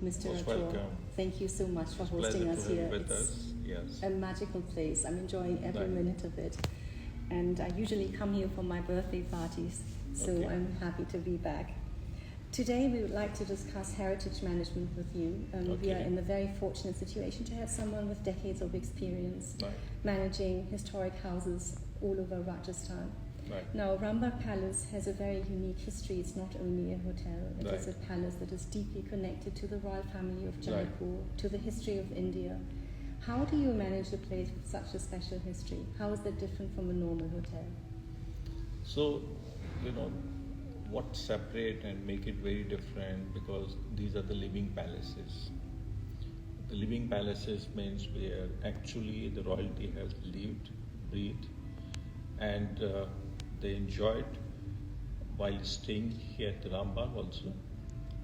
Mr. Most Rathore. welcome. Thank you so much for It's hosting pleasure us to have here. you with It's us. Yes. a magical place. I'm enjoying every Right. minute of it. And I usually come here for my birthday parties, so Okay. I'm happy to be back. Today we would like to discuss heritage management with you. We are Okay. in the very fortunate situation to have someone with decades of experience Right. managing historic houses all over Rajasthan. Right. Now, Rambagh Palace has a very unique history. It's not only a hotel, it is a Right. palace that is deeply connected to the royal family of Right. Jaipur, to the history of India. How do you manage a place with such a special history? How is that different from a normal hotel? So, what separate and make it very different, because these are the living palaces. The living palaces means where actually the royalty has lived, breathed, and they enjoyed while staying here at the Rambagh also,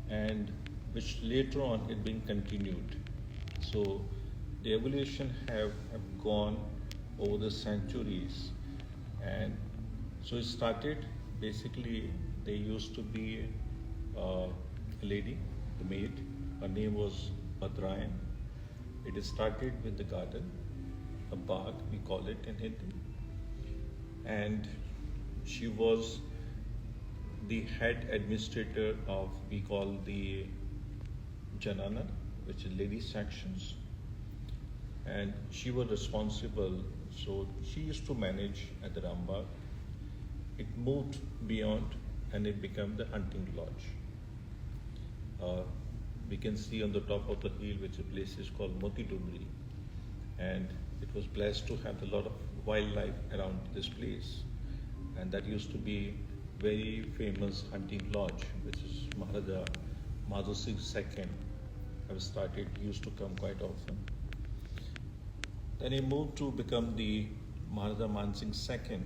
and which later on it been continued. So the evolution have gone over the centuries, and so it started basically. There used to be a lady, the maid. Her name was Badrayan. It started with the garden, a bagh we call it in Hindi, and she was the head administrator of, we call the Janana, which is lady sections, and she was responsible. So she used to manage at the Rambagh. It moved beyond and it became the hunting lodge. We can see on the top of the hill, which a place is called Moti Dubri, and it was blessed to have a lot of wildlife around this place, and that used to be very famous hunting lodge, which is Maharaja Madhu Singh II have started, used to come quite often. Then he moved to become the Maharaja Man Singh II.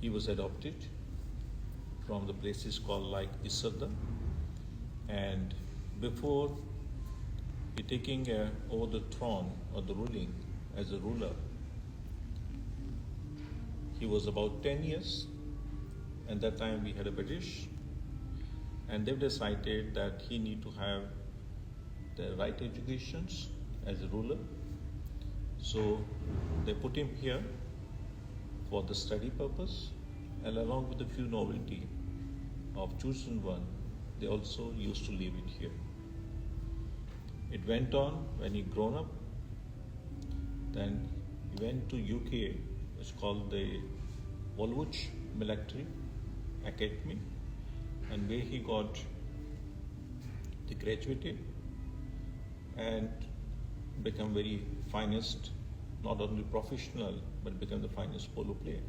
He was adopted from the places called like Isarda, and before he taking over the throne or the ruling as a ruler, he was about 10 years, and that time we had a British, and they decided that he need to have the right educations as a ruler. So they put him here for the study purpose, and along with a few novelty of chosen one, they also used to leave it here. It went on when he grown up. Then he went to UK, it's called the Woolwich Military Academy, and where he got the graduated and become very finest, not only professional, but become the finest polo player.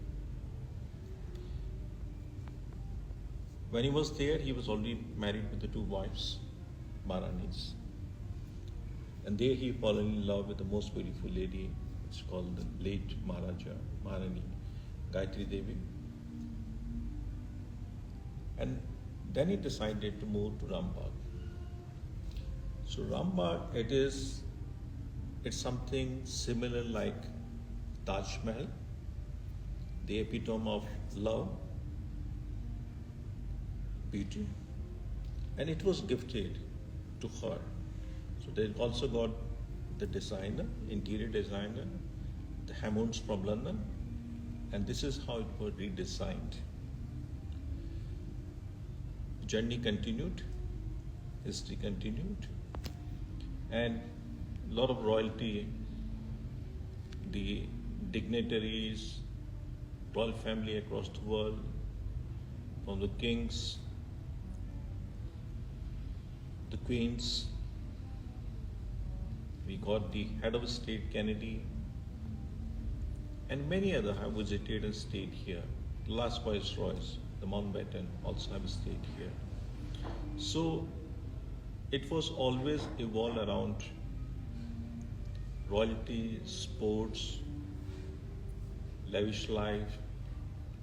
When he was there, he was already married with the two wives, Maharanis. And there he fell in love with the most beautiful lady, it's called the late Maharani, Gayatri Devi. And then he decided to move to Rambagh. So Rambagh, it's something similar like Taj Mahal, the epitome of love, beauty, and it was gifted to her. So they also got the designer, interior designer, the Hammonds from London, and this is how it was redesigned. Journey continued, history continued, and a lot of royalty, the dignitaries, royal family across the world, from the kings, the queens. We got the head of state Kennedy, and many other have visited and stayed here. The last viceroys, the Mountbatten, also have stayed here. So it was always evolved around royalty, sports, lavish life,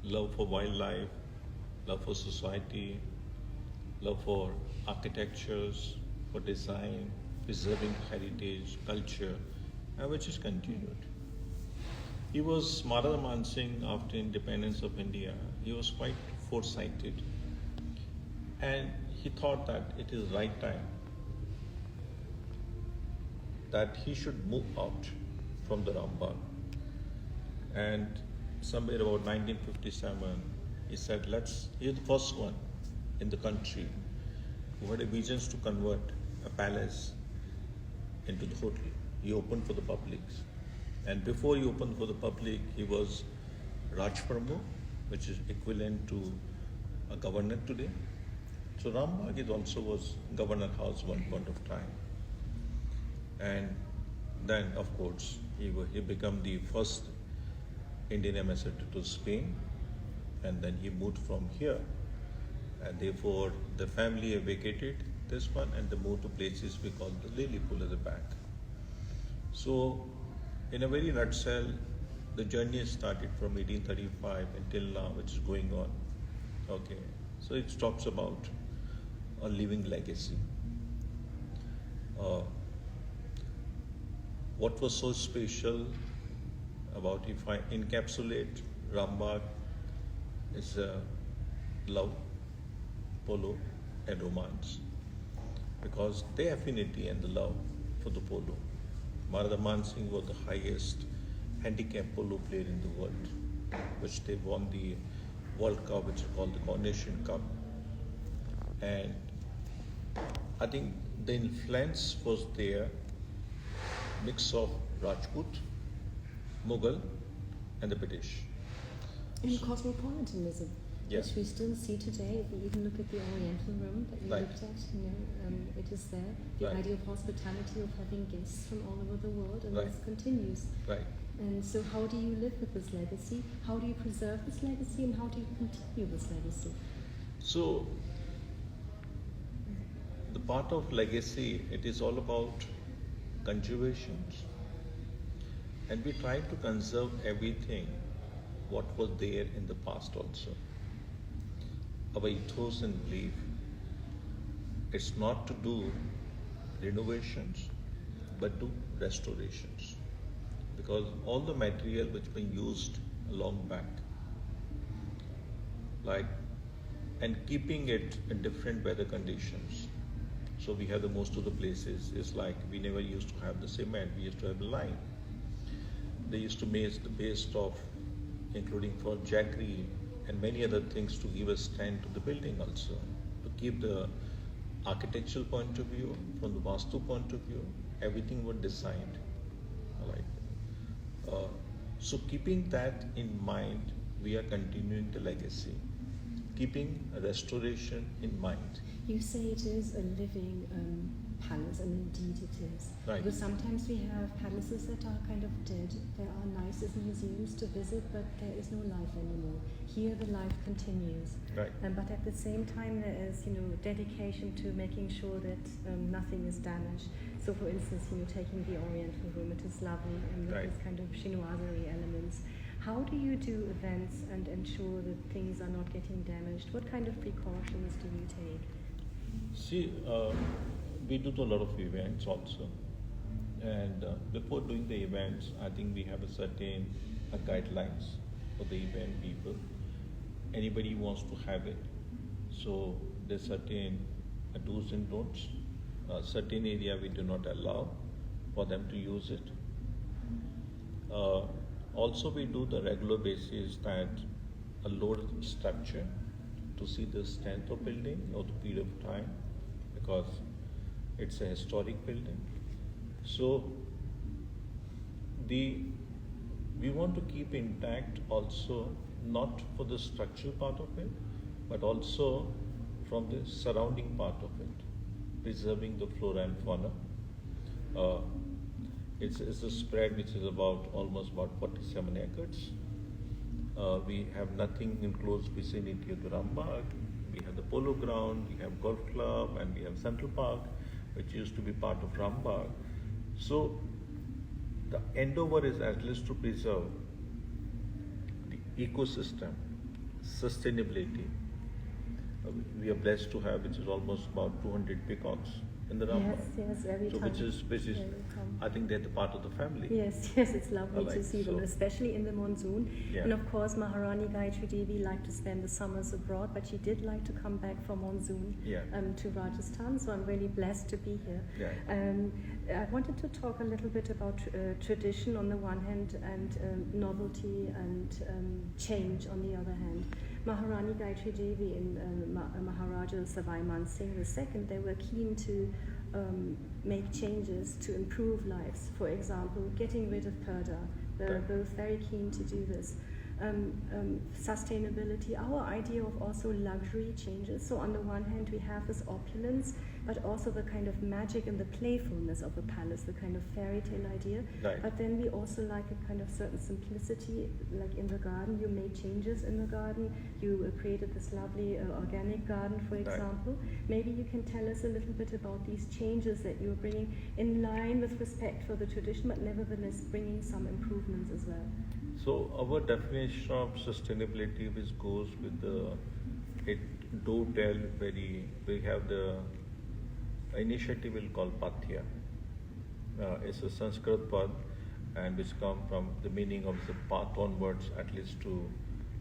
love for wildlife, love for society, love for architectures, for design, preserving heritage, culture, and which is continued. He was Maharaja Man Singh after independence of India. He was quite foresighted. And he thought that it is right time that he should move out from the Rambagh. And somewhere about 1957, he said, he's the first one in the country who had a vision to convert a palace into the hotel. He opened for the public. And before he opened for the public, he was Raj Pramukh, which is equivalent to a governor today. So Rambagh is also was governor house one point of time. And then, of course, he became the first Indian ambassador to Spain, and then he moved from here. And therefore, the family vacated this one and they moved to places we call the Lily Pool at the back. So, in a very nutshell, the journey started from 1835 until now, which is going on. Okay, so it talks about a living legacy. What was so special about, if I encapsulate Rambagh, is love, polo, and romance. Because their affinity and the love for the polo. Maharaj Man Singh was the highest handicap polo player in the world, which they won the World Cup, which is called the Coronation Cup. And I think the influence was there, mix of Rajput, Mughal, and the British. And cosmopolitanism, Yeah. which we still see today. If we even look at the Oriental room that we Right. looked at, it is there. The Right. idea of hospitality, of having guests from all over the world, and Right. this continues. Right. And so how do you live with this legacy? How do you preserve this legacy, and how do you continue this legacy? So, the part of legacy, it is all about conservation. And we try to conserve everything what was there in the past also. Our ethos and belief, it's not to do renovations, but do restorations. Because all the material which been used long back, like, and keeping it in different weather conditions. So we have the most of the places, it's like we never used to have the cement, we used to have the lime. They used to make the paste of, including for jaggery and many other things to give a stand to the building also, to keep the architectural point of view, from the Vastu point of view, everything was designed. So keeping that in mind, we are continuing the legacy, keeping a restoration in mind. You say it is a living palace, and indeed it is. Right. Because sometimes we have palaces that are kind of dead. They are nice as museums to visit, but there is no life anymore. Here the life continues. Right. But at the same time there is, dedication to making sure that nothing is damaged. So for instance, taking the Oriental room, it is lovely, and with Right. this kind of chinoiserie elements. How do you do events and ensure that things are not getting damaged? What kind of precautions do you take? See, we do a lot of events also. And before doing the events, I think we have a certain guidelines for the event people. Anybody wants to have it. So there's certain do's and don'ts. Certain area we do not allow for them to use it. Also we do the regular basis that a load structure to see the strength of building over the period of time, because it's a historic building. So we want to keep intact also, not for the structural part of it, but also from the surrounding part of it, preserving the flora and fauna. It's a spread which is almost about 47 acres. We have nothing in close vicinity of the Rambagh. We have the polo ground, we have golf club, and we have Central Park, which used to be part of Rambagh. So the endeavor is at least to preserve the ecosystem, sustainability. We are blessed to have, which is almost about 200 peacocks in the Rambagh. Yes, every So time. which is, Yeah, they come. I think they're the part of the family. Yes, it's lovely to Alright, see them, so- especially in the monsoon. Yeah. And of course, Maharani Gayatri Devi liked to spend the summers abroad, but she did like to come back for monsoon Yeah. to Rajasthan. So I'm really blessed to be here. Yeah. I wanted to talk a little bit about tradition on the one hand and novelty and change on the other hand. Maharani Gayatri Devi and Maharaja Savai Man Singh II, they were keen to make changes to improve lives. For example, getting rid of purdah. They were Right. both very keen to do this. Sustainability, our idea of also luxury changes. So on the one hand, we have this opulence, but also the kind of magic and the playfulness of a palace, the kind of fairy tale idea. Right. But then we also like a kind of certain simplicity, like in the garden, you made changes in the garden. You created this lovely organic garden, for Right. example. Maybe you can tell us a little bit about these changes that you're bringing in line with respect for the tradition, but nevertheless bringing some improvements as well. So our definition of sustainability, which goes with the, it do tell very, we have the initiative we'll call Pathya. It's a Sanskrit pad and which come from the meaning of the path onwards, at least to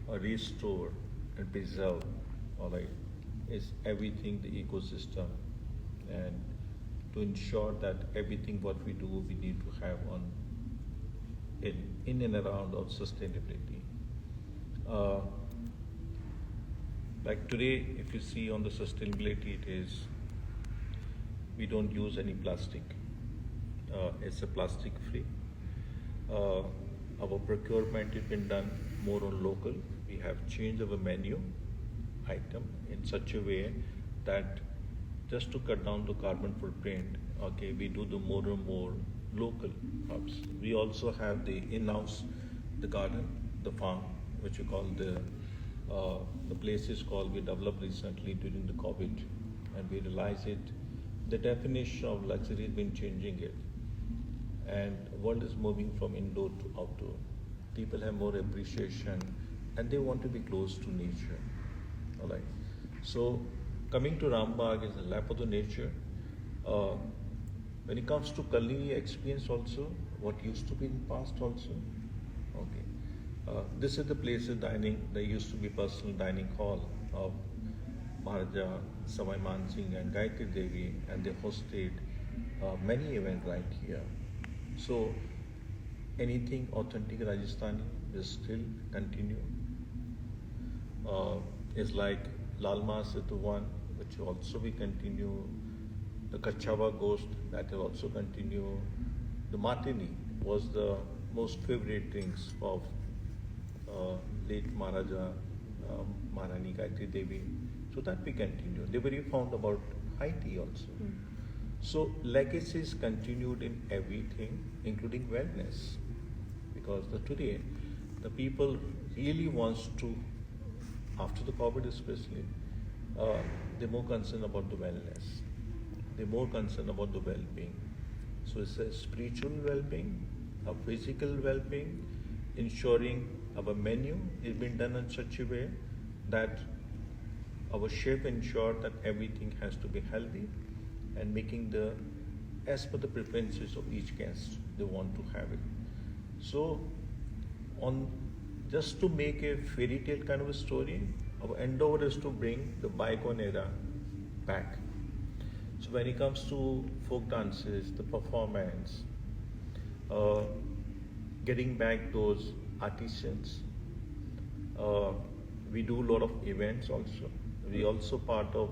restore and preserve, all right, is everything, the ecosystem, and to ensure that everything what we do, we need to have on in and around of sustainability. Like today, if you see on the sustainability, it is we don't use any plastic. It's a plastic free. Our procurement has been done more on local. We have changed our menu item in such a way that just to cut down the carbon footprint, okay, we do the more and more local crops. We also have the in-house, the garden, the farm, which we call the place is called, we developed recently during the COVID, and we realized it, the definition of luxury has been changing it. And world is moving from indoor to outdoor. People have more appreciation and they want to be close to nature. All right. So coming to Rambagh is a lap of the nature. When it comes to culinary experience also, what used to be in the past also, okay. This is the place of dining. There used to be personal dining hall of Maharaja Savai Man Singh and Gayatri Devi, and they hosted many events right here. So anything authentic Rajasthani will still continue. It's like Lal Mas is the one which also we continue. The Kachava Ghost, that will also continue. The Martini was the most favorite drinks of late Maharaja Maharani Gayatri Devi. So that we continue. They were found about high tea also. So legacies continued in everything, including wellness. Because today, the people really wants to, after the COVID especially, they're more concerned about the wellness. They're more concerned about the well-being. So it's a spiritual well-being, a physical well-being, ensuring our menu is being done in such a way that our chef ensure that everything has to be healthy and making the, as per the preferences of each guest, they want to have it. So just to make a fairy tale kind of a story, our endeavor is to bring the bygone era back. So when it comes to folk dances, the performance, getting back those artisans, we do a lot of events also. We also part of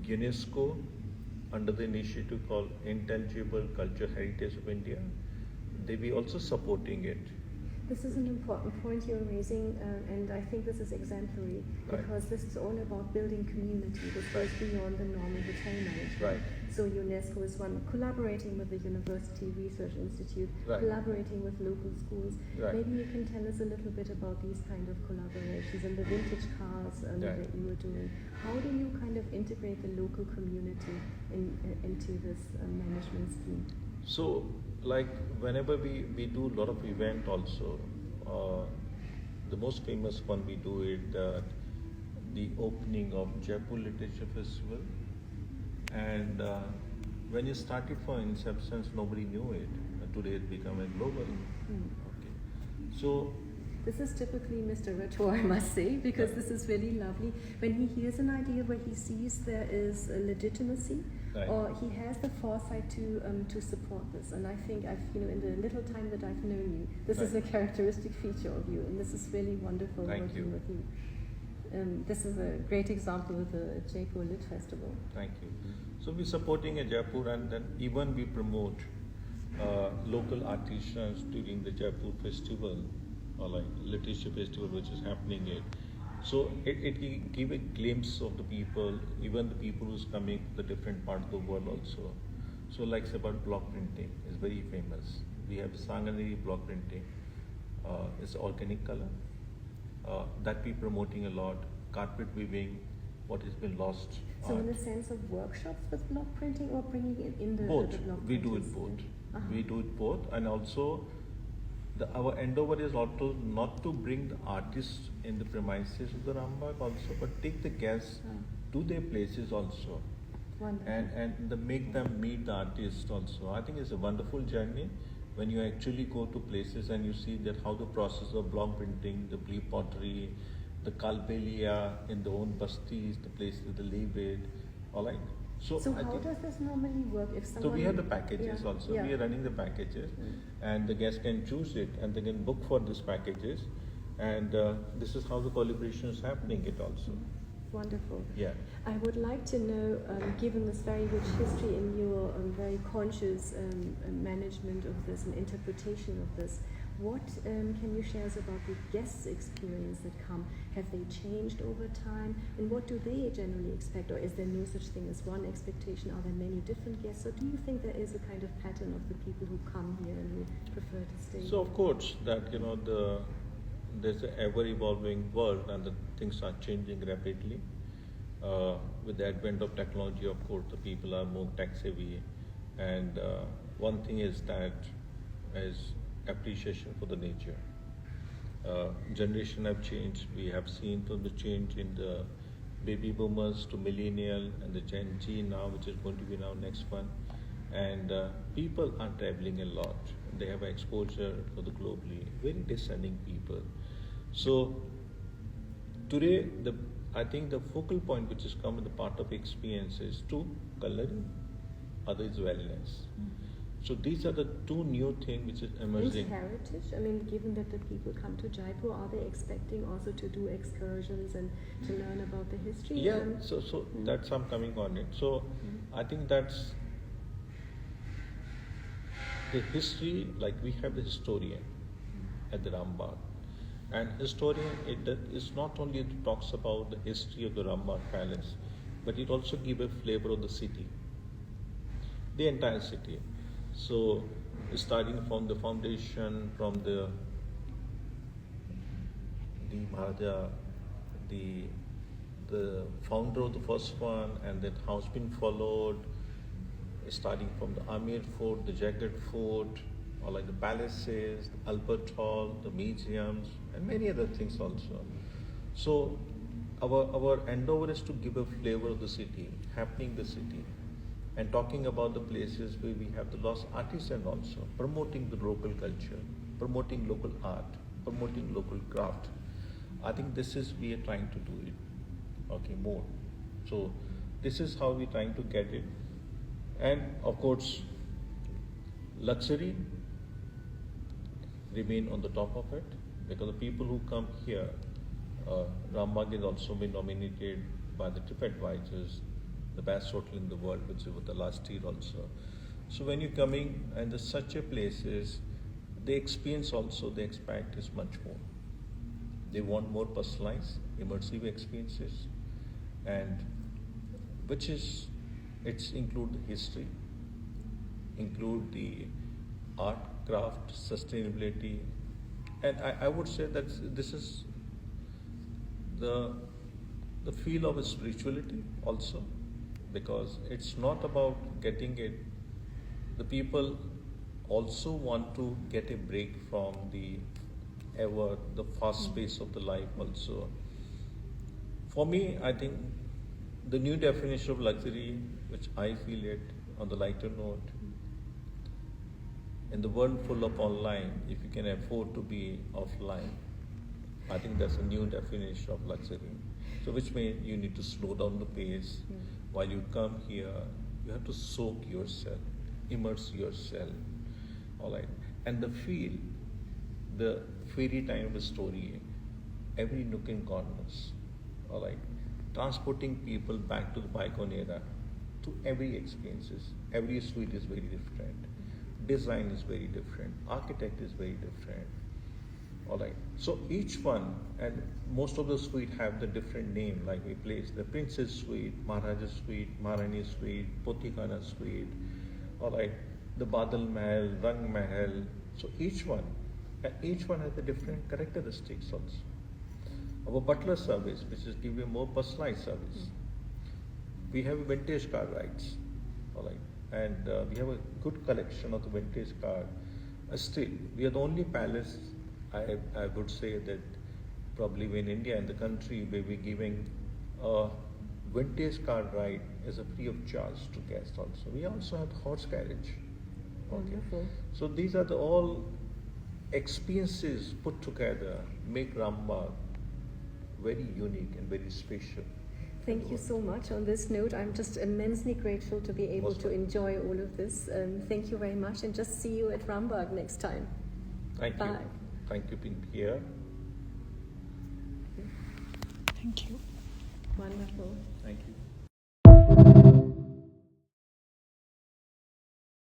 UNESCO under the initiative called Intangible Cultural Heritage of India. They be also supporting it. This is an important point you're raising, and I think this is exemplary because this is all about building community. This goes beyond the normal hotel management. Right. So UNESCO is one, collaborating with the University Research Institute, Right. collaborating with local schools. Right. Maybe you can tell us a little bit about these kind of collaborations and the vintage cars that you were doing. How do you kind of integrate the local community into this management scheme? So, like whenever we do a lot of event also, the most famous one we do it the opening of Jaipur Literature Festival and when you started for Inceptions, nobody knew it. Today it became a global. Okay. So this is typically Mr. Rator, I must say, because this is really lovely. When he hears an idea where he sees there is a legitimacy, or he has the foresight to support this, and I think in the little time that I've known you, this is a characteristic feature of you, and this is really wonderful working with you. This is a great example of the Jaipur Lit Festival. Thank you. So we're supporting a Jaipur, and then even we promote local artisans during the Jaipur festival, or like literature festival, which is happening here. So it can give a glimpse of the people, even the people who's coming from the different part of the world also. So like say about block printing is very famous. We have Sanganeri block printing. It's organic color. That we're promoting a lot. Carpet weaving, what has been lost. So in the sense of workshops with block printing, or bringing it in the both. The block We do it both. We do it both, and also our endeavor is also not to bring the artists in the premises of the Rambagh also, but take the guests to their places also. Wonderful. And make them meet the artists also. I think it's a wonderful journey when you actually go to places and you see that how the process of block printing, the blue pottery, the kalbelia in the own bastis, the places they live it, all right. So how does this normally work? If someone, so we have the packages also. We are running the packages, and the guests can choose it, and they can book for these packages, and this is how the collaboration is happening. It also. Wonderful. Yeah. I would like to know, given this very rich history in your very conscious management of this and interpretation of this, what can you share us about the guests' experience that come? Have they changed over time? And what do they generally expect? Or is there no such thing as one expectation? Are there many different guests? Or do you think there is a kind of pattern of the people who come here and who prefer to stay? So of course that there's an ever-evolving world, and the things are changing rapidly. With the advent of technology, of course, the people are more tech-savvy, and one thing is that is appreciation for the nature. Generation have changed. We have seen from the change in the baby boomers to millennial and the Gen Z now, which is going to be now next one. And people are traveling a lot. They have exposure for the globally, very discerning people. So today, I think the focal point which has come in the part of experience is two, coloring, other is wellness. So these are the two new things which is emerging. Is heritage? I mean, given that the people come to Jaipur, are they expecting also to do excursions and to learn about the history? Yeah, so that's I'm coming on it. So I think that's the history, like we have the historian at the Rambagh. And historian, is not only it talks about the history of the Rambagh Palace, but it also gives a flavor of the city, the entire city. So starting from the foundation, from the Maharaja, the founder of the first one, and then how it's been followed, starting from the Amir Fort, the Jagat Fort, or like the palaces, the Albert Hall, the museums, and many other things also. So our endeavor is to give a flavor of the city, happening the city, and talking about the places where we have the lost artisan also, promoting the local culture, promoting local art, promoting local craft. I think this is we are trying to do it, more. So this is how we're trying to get it. And of course, luxury remain on the top of it, because the people who come here, Rambagh has also been nominated by the TripAdvisors, the best hotel in the world, which was the last year also. So when you're coming and there's such a places, the experience also they expect is much more. They want more personalized, immersive experiences, and it's include the history, include the art, craft, sustainability, and I would say that this is the feel of spirituality also, because it's not about getting it. The people also want to get a break from the fast pace of the life also. For me, I think the new definition of luxury, which I feel it, on the lighter note, in the world full of online, if you can afford to be offline, I think that's a new definition of luxury. So which means you need to slow down the pace. While you come here, you have to soak yourself, immerse yourself, all right? And the fairy time of a story, every nook and corners, all right? Transporting people back to the bygone era, to every experiences. Every suite is very different. Design is very different. Architect is very different. All right. So each one, and most of the suite have the different name. Like we place the Princess Suite, Maharaja Suite, Maharani Suite, Potikhana Suite. All right. The Badal Mahal, Rang Mahal. So each one has the different characteristics also. Our butler service, which is give you more personalized service. We have vintage car rides, all right, and we have a good collection of the vintage car. Still, we are the only palace, I would say that probably in India, in the country, where we're giving a vintage car ride as a free of charge to guests also. We also have horse carriage. Wonderful. So these are the all experiences put together make Rambagh very unique and very special. Thank you so much. On this note, I'm just immensely grateful to be able Most to enjoy all of this. Thank you very much, and just see you at Rambagh next time. Thank you. Bye. Thank you for being here. Thank you. Wonderful. Thank you.